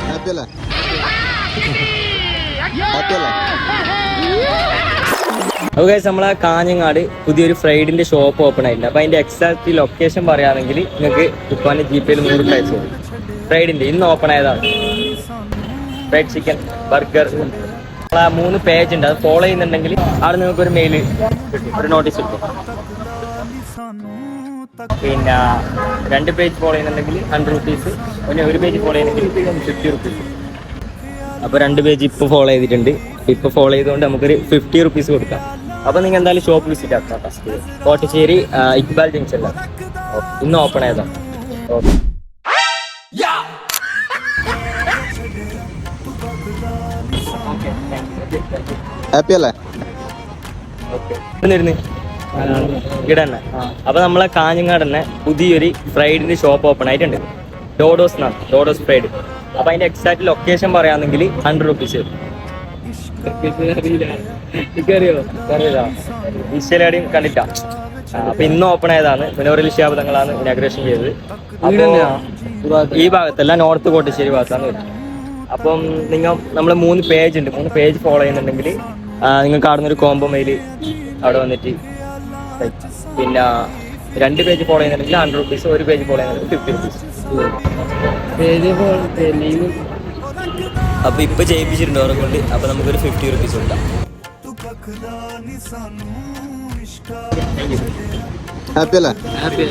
Happy അല്ലേ? Happy അല്ലേ? അപ്പോൾ ഗൈസ് നമ്മളെ കാഞ്ഞങ്ങാട് പുതിയൊരു ഫ്രൈഡിന്റെ ഷോപ്പ് ഓപ്പൺ ആയിട്ടുണ്ട്. അപ്പോൾ അതിന്റെ എക്സാക്ട് ലൊക്കേഷൻ പറയുകയാണെങ്കിൽ നിങ്ങൾക്ക് ഇപ്പം ജിപേയിൽ 100 അയച്ചു തരും. ഫ്രൈഡിന്റെ ഇന്ന് ഓപ്പൺ ആയതാണ്. ഫ്രൈഡ് ചിക്കൻ, ബർഗർ, നമ്മളെ 3 പേജ് ഉണ്ട്. അത് ഫോളോ ചെയ്യുന്നുണ്ടെങ്കിൽ അവിടെ നിങ്ങൾക്ക് ഒരു മെയിൽ കിട്ടും, ഒരു നോട്ടീസ് കിട്ടും. പിന്നെ 2 പേജ് ഫോളോ ചെയ്യുന്നുണ്ടെങ്കിൽ 100 റുപ്പീസ്, പിന്നെ 1 പേജ് ഫോളോ ചെയ്യുന്നെങ്കിൽ 50 റുപ്പീസ്. അപ്പോൾ 2 പേജ് ഇപ്പോൾ ഫോളോ ചെയ്തിട്ടുണ്ട്. ഇപ്പോൾ ഫോളോ ചെയ്തുകൊണ്ട് നമുക്കൊരു 50 റുപ്പീസ് കൊടുക്കാം. അപ്പോൾ നിങ്ങൾ എന്തായാലും ഷോപ്പ് വിസിറ്റ് ആക്കാം. ഫസ്റ്റ് കോട്ടശ്ശേരി ഇക്ബാൽ ജംഗ്ഷനിലാണ് ഇന്ന് ഓപ്പൺ ആയതാണ്. ഓക്കെ, ഹാപ്പി അല്ലേ? ഓക്കെ, ഇവിടെ തന്നെ. അപ്പോൾ നമ്മളെ കാഞ്ഞങ്ങാട് തന്നെ പുതിയൊരു ഫ്രൈഡിന്റെ ഷോപ്പ് ഓപ്പൺ ആയിട്ടുണ്ട്. ഡോഡോസ് എന്നാണ്, ഡോഡോസ് ഫ്രൈഡ്. അപ്പോൾ അതിന്റെ എക്സാക്ട് ലൊക്കേഷൻ പറയുകയാണെങ്കിൽ 100 റുപ്പീസ്. ഈശ്വരടിയും കണ്ടിട്ടാ. അപ്പൊ ഇന്ന് ഓപ്പൺ ആയതാണ്. മുനവറിൽ ശാബ്ദങ്ങളാണ് ഇനാഗ്രേഷൻ ചെയ്തത്. ഈ ഭാഗത്തല്ല, നോർത്ത് കോട്ടശ്ശേരി ഭാഗത്താണ് വരുന്നത്. അപ്പം നമ്മൾ 3 പേജ് ഉണ്ട്. 3 പേജ് ഫോളോ ചെയ്യുന്നുണ്ടെങ്കിൽ നിങ്ങൾക്ക് അവിടെ നിന്നൊരു കോംബോ മെയിൽ അവിടെ വന്നിട്ട്. പിന്നെ 2 പേജ് ഫോളോ ചെയ്യുന്നുണ്ടെങ്കിൽ 100 റുപ്പീസ്, 1 പേജ് ഫോളോ ചെയ്യുന്നുണ്ടെങ്കിൽ 50 റുപ്പീസ്. അപ്പൊ ഇപ്പൊ ചെയ്യിപ്പിച്ചിട്ടുണ്ട് ഓരോ കൊണ്ട്. അപ്പൊ നമുക്കൊരു 50 റുപ്പീസ് കൊടുക്കാം. ഹാപ്പി അല്ലേ? ഹാപ്പി